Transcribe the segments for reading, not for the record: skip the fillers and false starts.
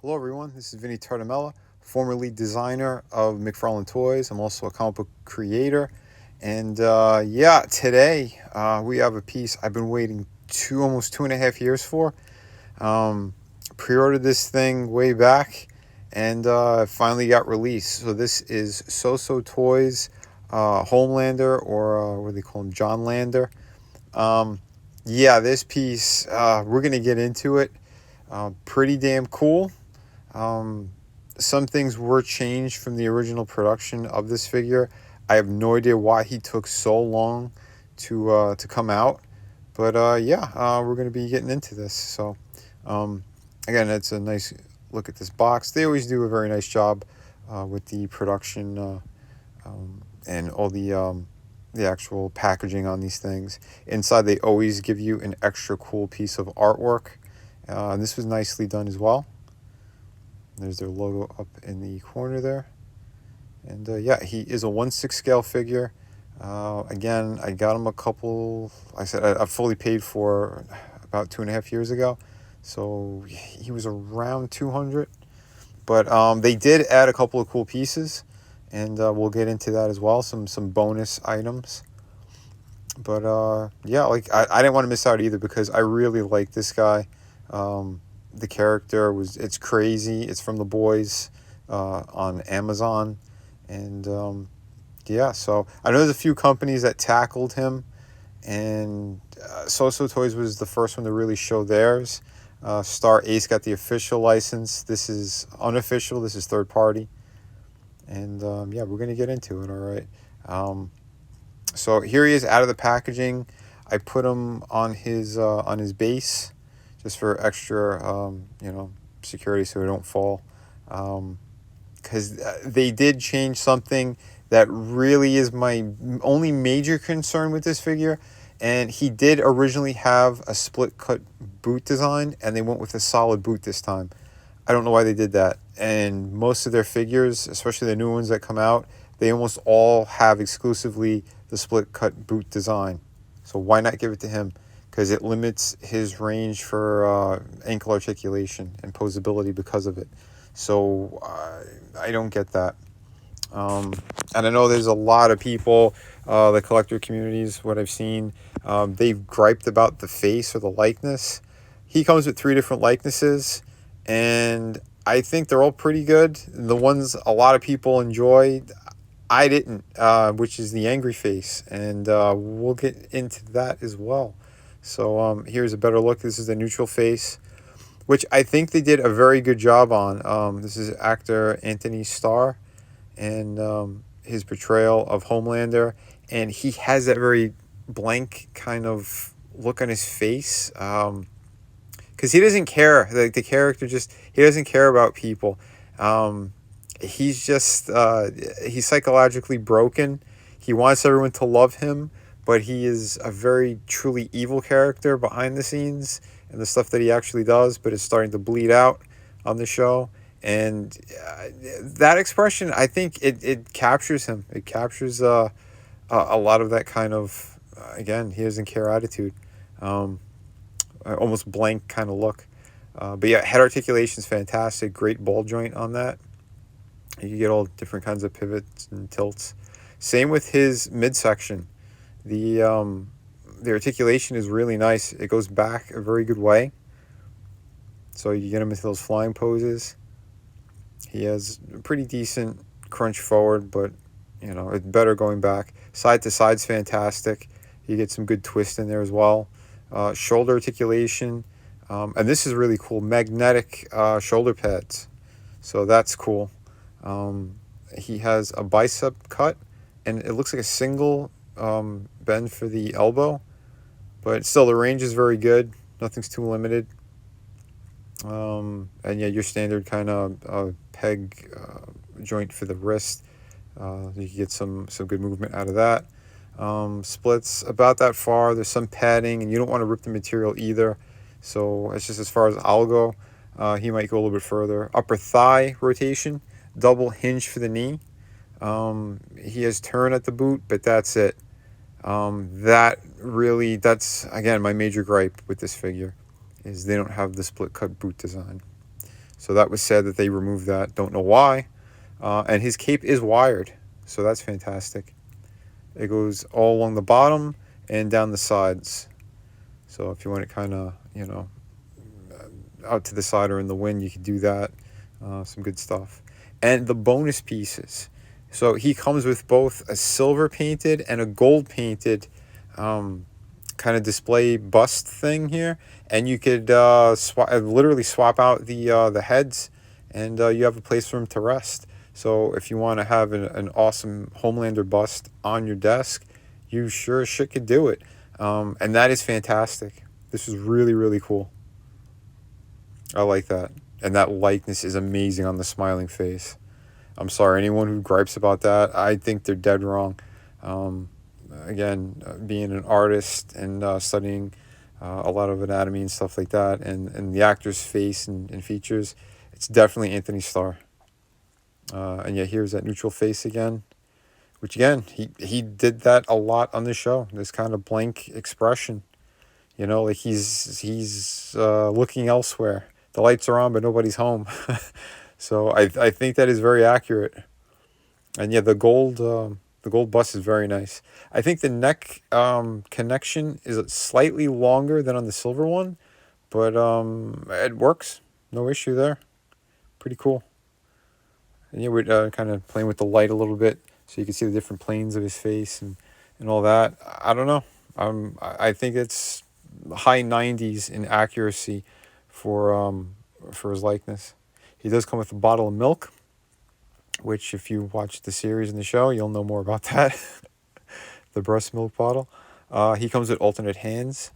Hello everyone, this is Vinnie Tartamella, formerly designer of McFarlane Toys. I'm also a comic book creator. And today we have a piece I've been waiting almost 2.5 years for. Pre-ordered this thing way back and finally got released. So this is Soosoo Toys Homelander, or what do they call him, John Lander. This piece, we're going to get into it. Pretty damn cool. Some things were changed from the original production of this figure. I have no idea why he took so long to come out, but we're going to be getting into this. So again, it's a nice look at this box. They always do a very nice job with the production and all the actual packaging on these things. Inside, they always give you an extra cool piece of artwork. This was nicely done as well. There's their logo up in the corner there. And he is a 1/6 scale figure. Again, I got him I fully paid for about 2.5 years ago. So he was around 200. But they did add a couple of cool pieces. And we'll get into that as well. Some bonus items. But I didn't want to miss out either because I really like this guy. The character it's crazy. It's from The Boys on Amazon. And so I know there's a few companies that tackled him, and Soosoo Toys was the first one to really show theirs. Star Ace got the official license. This is unofficial. This is third party. And we're going to get into it, all right. So here he is out of the packaging. I put him on his base just for extra, security so he don't fall. Because they did change something that really is my only major concern with this figure. And he did originally have a split cut boot design, and they went with a solid boot this time. I don't know why they did that. And most of their figures, especially the new ones that come out, they almost all have exclusively the split cut boot design. So why not give it to him? Because it limits his range for ankle articulation and posability because of it. So I don't get that. And I know there's a lot of people, the collector communities, what I've seen, they've griped about the face or the likeness. He comes with 3 different likenesses, and I think they're all pretty good. The ones a lot of people enjoyed, I didn't, which is the angry face, and we'll get into that as well. So here's a better look. This is the neutral face, which I think they did a very good job on. This is actor Anthony Starr and his portrayal of Homelander, and he has that very blank kind of look on his face. Because he doesn't care. Like, the character he doesn't care about people. He's just, he's psychologically broken. He wants everyone to love him, but he is a very truly evil character behind the scenes and the stuff that he actually does, but it's starting to bleed out on the show. And that expression, I think it captures him. It captures a lot of that kind of, again, he doesn't care attitude. Almost blank kind of look. Head articulation is fantastic. Great ball joint on that. You get all different kinds of pivots and tilts. Same with his midsection. The articulation is really nice. It goes back a very good way. So you get him into those flying poses. He has a pretty decent crunch forward, but it's better going back. Side to side's fantastic. You get some good twist in there as well. Shoulder articulation, and this is really cool, magnetic shoulder pads, so that's cool. He has a bicep cut, and it looks like a single bend for the elbow, but still the range is very good. Nothing's too limited. Your standard kind of peg joint for the wrist. You can get some good movement out of that. Splits about that far. There's some padding, and you don't want to rip the material either. So it's just as far as I'll go. He might go a little bit further. Upper thigh rotation, double hinge for the knee. He has turn at the boot, but that's it. That's again my major gripe with this figure, is they don't have the split cut boot design. So that was sad that they removed that. Don't know why. And his cape is wired, so that's fantastic. It goes all along the bottom and down the sides. So if you want it kind of, out to the side or in the wind, you could do that. Some good stuff. And the bonus pieces. So he comes with both a silver painted and a gold painted kind of display bust thing here. And you could literally swap out the heads, and you have a place for him to rest. So if you want to have an awesome Homelander bust on your desk, you sure as shit could do it. And that is fantastic. This is really, really cool. I like that. And that likeness is amazing on the smiling face. I'm sorry, anyone who gripes about that, I think they're dead wrong. Again, being an artist and studying a lot of anatomy and stuff like that, and the actor's face and features, it's definitely Anthony Starr. And yet here's that neutral face again, which again, he did that a lot on the show. This kind of blank expression, like he's looking elsewhere. The lights are on, but nobody's home. So I think that is very accurate. And yeah, the gold bust is very nice. I think the neck connection is slightly longer than on the silver one, but it works. No issue there. Pretty cool. And yeah, we're kind of playing with the light a little bit, so you can see the different planes of his face and all that. I don't know. I think it's high 90s in accuracy for his likeness. He does come with a bottle of milk, which if you watch the series and the show, you'll know more about that. The breast milk bottle. He comes with alternate hands.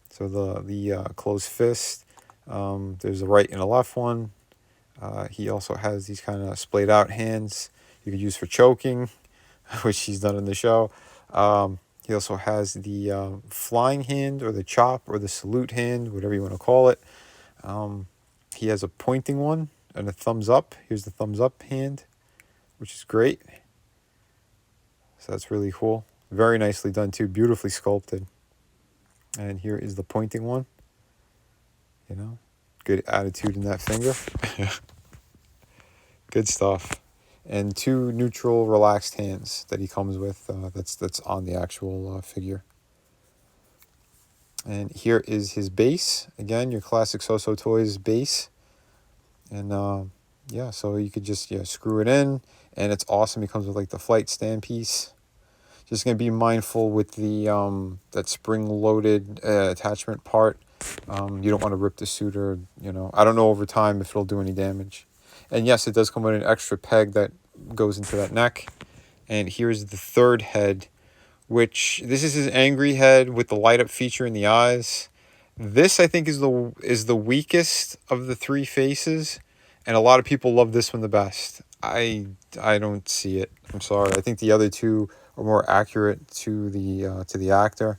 So the closed fist. There's a right and a left one. He also has these kind of splayed out hands you could use for choking, which he's done in the show. He also has the flying hand or the chop or the salute hand, whatever you want to call it. He has a pointing one and a thumbs up. Here's the thumbs up hand, which is great. So that's really cool. Very nicely done too. Beautifully sculpted. And here is the pointing one. Good attitude in that finger. Good stuff. And two neutral, relaxed hands that he comes with. That's on the actual figure. And here is his base. Again, your classic Soosoo Toys base. And so you could just screw it in, and it's awesome. He comes with like the flight stand piece. Just gonna be mindful with the that spring-loaded attachment part. You don't want to rip the suit, or I don't know over time if it'll do any damage. And yes, it does come with an extra peg that goes into that neck. And here's the third head, which this is his angry head with the light up feature in the eyes. This I think is the weakest of the three faces, and a lot of people love this one the best. I don't see it. I'm sorry. I think the other two are more accurate to the actor.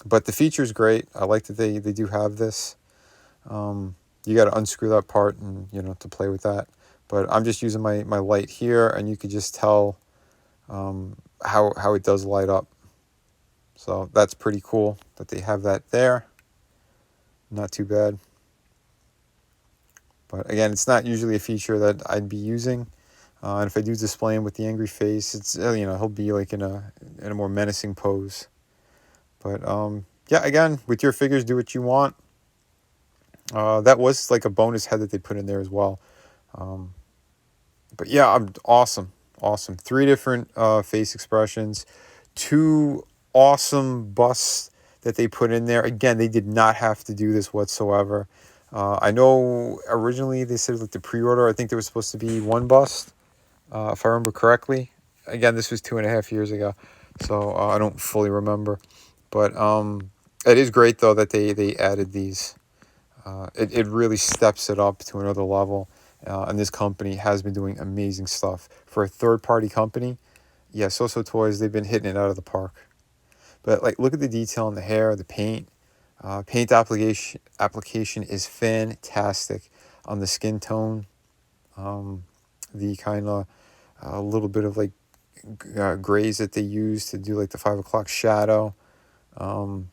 But the feature's great. I like that they do have this. You got to unscrew that part and to play with that. But I'm just using my light here, and you could just tell how it does light up. So that's pretty cool that they have that there. Not too bad. But again, it's not usually a feature that I'd be using. And if I do display him with the angry face, it's he'll be like in a more menacing pose. But again, with your figures, do what you want. That was like a bonus head that they put in there as well. But yeah, I'm awesome. 3 different face expressions, 2 awesome busts that they put in there. Again, they did not have to do this whatsoever. I know originally they said like the pre-order, I think there was supposed to be 1 bust, if I remember correctly. Again, this was 2.5 years ago, so I don't fully remember. But it is great though that they added these. It really steps it up to another level. And this company has been doing amazing stuff. For a third-party company, yeah, Soosoo Toys, they've been hitting it out of the park. But like, look at the detail in the hair, the paint. Paint application is fantastic on the skin tone. The kind of a little bit of like grays that they use to do like the 5 o'clock shadow. I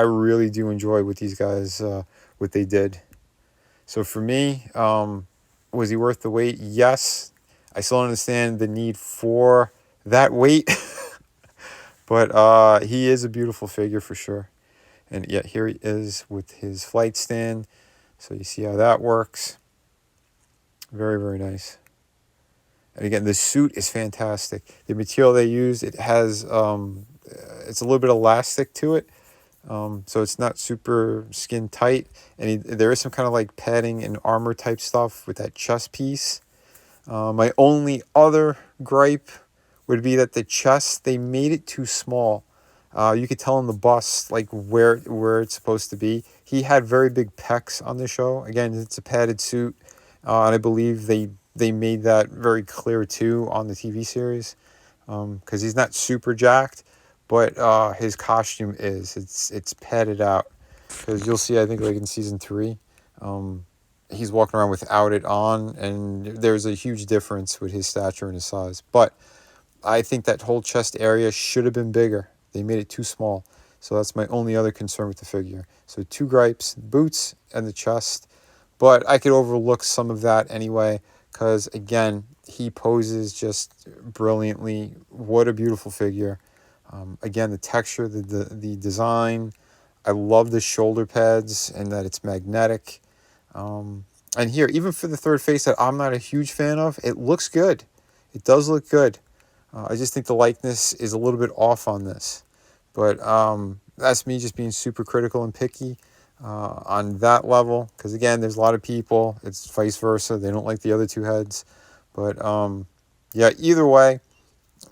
really do enjoy what these guys what they did. So for me, was he worth the wait? Yes. I still understand the need for that weight, but he is a beautiful figure for sure. And yeah, here he is with his flight stand. So you see how that works. Very, very nice. And again, the suit is fantastic. The material they use, it has, it's a little bit elastic to it. So it's not super skin tight. And there is some kind of like padding and armor type stuff with that chest piece. My only other gripe would be that the chest, they made it too small. You could tell in the bust like where it's supposed to be. He had very big pecs on the show. Again, it's a padded suit, and I believe they made that very clear too on the TV series, because he's not super jacked, but his costume is. It's padded out, because you'll see, I think like in season 3, he's walking around without it on, and there's a huge difference with his stature and his size. But I think that whole chest area should have been bigger. They made it too small. So that's my only other concern with the figure. So 2 gripes, boots and the chest. But I could overlook some of that anyway, because again, he poses just brilliantly. What a beautiful figure. Again, the texture, the design. I love the shoulder pads and that it's magnetic. And here, even for the third face that I'm not a huge fan of, it looks good. It does look good. I just think the likeness is a little bit off on this. But that's me just being super critical and picky on that level. Because again, there's a lot of people. It's vice versa. They don't like the other 2 heads. But yeah, either way,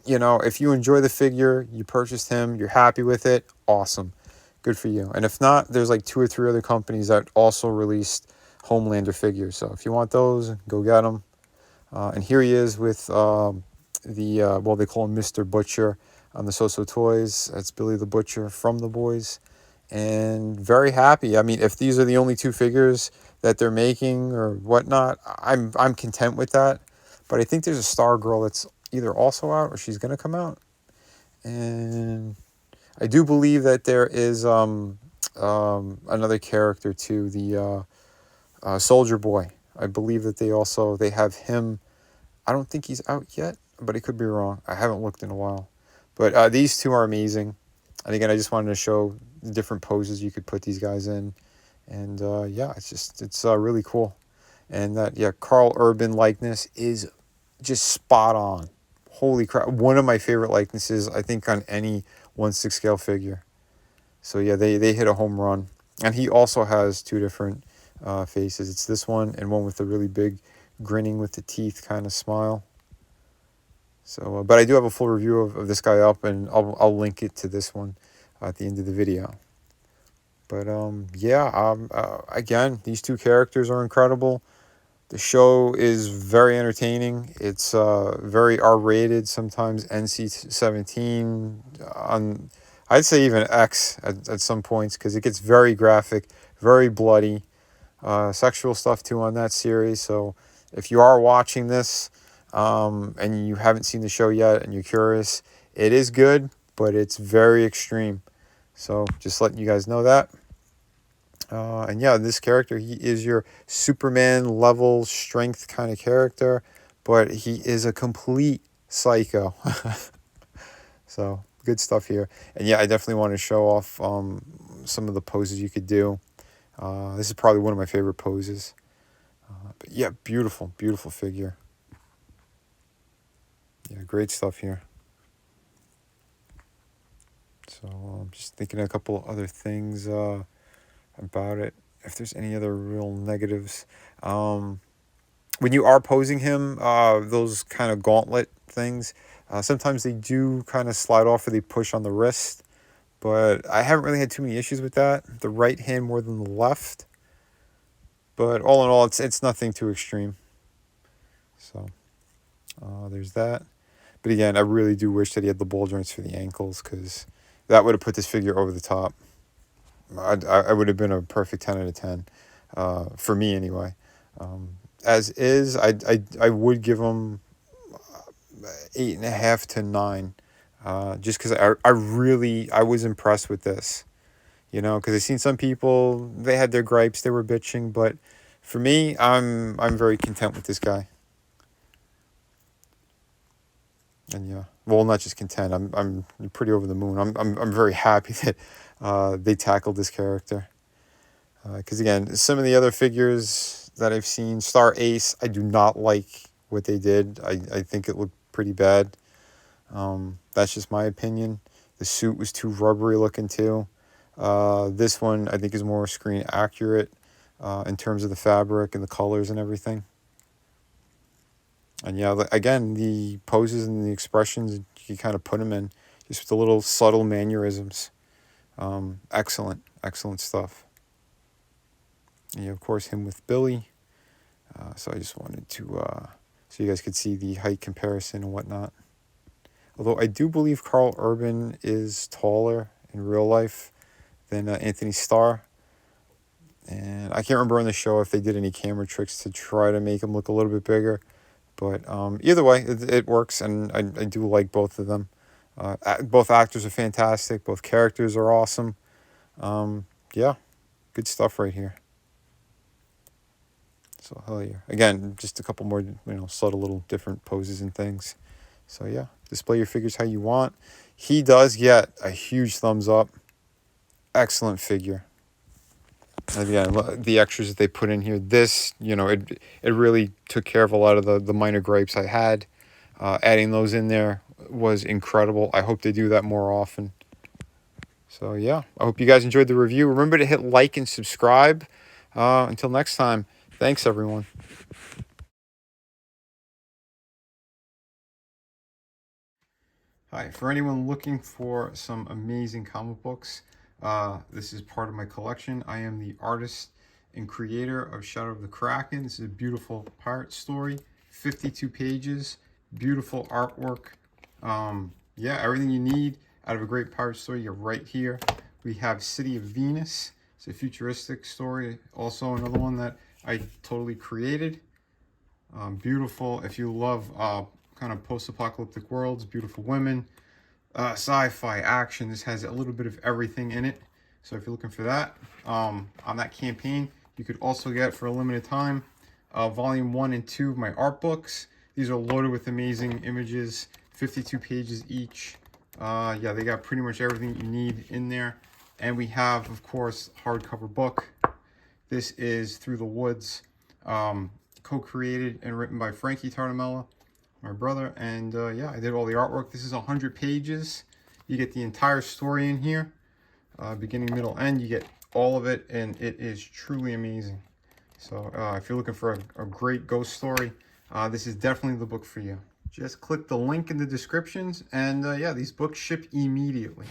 if you enjoy the figure, you purchased him, you're happy with it, awesome. Good for you. And if not, there's like 2 or 3 other companies that also released Homelander figures. So if you want those, go get them. And here he is with they call him Mr. Butcher on the Soosoo Toys. That's Billy the Butcher from The Boys. And very happy. I mean, if these are the only 2 figures that they're making or whatnot, I'm content with that. But I think there's a Star Girl that's either also out or she's going to come out. And I do believe that there is another character too, the Soldier Boy. I believe that they have him. I don't think he's out yet, but I could be wrong. I haven't looked in a while. But these 2 are amazing. And again, I just wanted to show the different poses you could put these guys in. And yeah, it's really cool. And that, yeah, Carl Urban likeness is just spot on. Holy crap. One of my favorite likenesses, I think, on any 1/6 scale figure. So yeah, they hit a home run. And he also has 2 different faces. It's this one and one with a really big grinning with the teeth kind of smile. So, but I do have a full review of this guy up, and I'll link it to this one at the end of the video. But yeah, again, these 2 characters are incredible. The show is very entertaining. It's very R-rated, sometimes NC-17, I'd say even X at some points, because it gets very graphic, very bloody, sexual stuff too on that series. So if you are watching this and you haven't seen the show yet and you're curious, it is good, but it's very extreme. So just letting you guys know that. And yeah, this character, he is your Superman level strength kind of character, but he is a complete psycho. So good stuff here. And yeah, I definitely want to show off some of the poses you could do. This is probably one of my favorite poses. But yeah, beautiful, beautiful figure. Yeah, great stuff here. So I'm just thinking a couple other things about it. If there's any other real negatives. When you are posing him, those kind of gauntlet things, sometimes they do kind of slide off or they push on the wrist. But I haven't really had too many issues with that. The right hand more than the left. But all in all, it's nothing too extreme. So there's that. But again, I really do wish that he had the ball joints for the ankles, because that would have put this figure over the top. I would have been a perfect 10 out of 10 for me anyway. As is, I would give him 8.5 to 9, just because I was impressed with this, because I've seen some people, they had their gripes, they were bitching, but For me, I'm very content with this guy. And yeah, well, not just content. I'm pretty over the moon. I'm very happy that they tackled this character. Because again, some of the other figures that I've seen, Star Ace, I do not like what they did. I think it looked pretty bad. That's just my opinion. The suit was too rubbery looking too. This one I think is more screen accurate in terms of the fabric and the colors and everything. And yeah, again, the poses and the expressions you kind of put them in, just with the little subtle mannerisms. Excellent, excellent stuff. And yeah, of course, him with Billy. So I just wanted to, so you guys could see the height comparison and whatnot. Although I do believe Carl Urban is taller in real life than Anthony Starr. And I can't remember on the show if they did any camera tricks to try to make him look a little bit bigger. But either way, it works, and I do like both of them. Both actors are fantastic. Both characters are awesome. Yeah, good stuff right here. So hell yeah. Again, just a couple more, subtle little different poses and things. So yeah, display your figures how you want. He does get a huge thumbs up. Excellent figure. And again, the extras that they put in here, this, it really took care of a lot of the minor gripes I had. Adding those in there was incredible. I hope they do that more often. So yeah, I hope you guys enjoyed the review. Remember to hit like and subscribe. Until next time, thanks everyone. Hi, for anyone looking for some amazing comic books, this is part of my collection. I am the artist and creator of Shadow of the Kraken. This is a beautiful pirate story, 52 pages, beautiful artwork. Yeah, everything you need out of a great pirate story, you're right here. We have City of Venus. It's a futuristic story, also another one that I totally created. Beautiful. If you love kind of post-apocalyptic worlds, beautiful women, sci-fi, action, this has a little bit of everything in it. So if you're looking for that, on that campaign, you could also get, for a limited time, volume 1 and 2 of my art books. These are loaded with amazing images, 52 pages each. Yeah, they got pretty much everything you need in there. And we have, of course, hardcover book. This is Through the Woods, co-created and written by Frankie Tartamella, my brother. And yeah, I did all the artwork. This is 100 pages. You get the entire story in here, beginning, middle, end. You get all of it, and it is truly amazing. So if you're looking for a great ghost story, this is definitely the book for you. Just click the link in the descriptions, and yeah, these books ship immediately.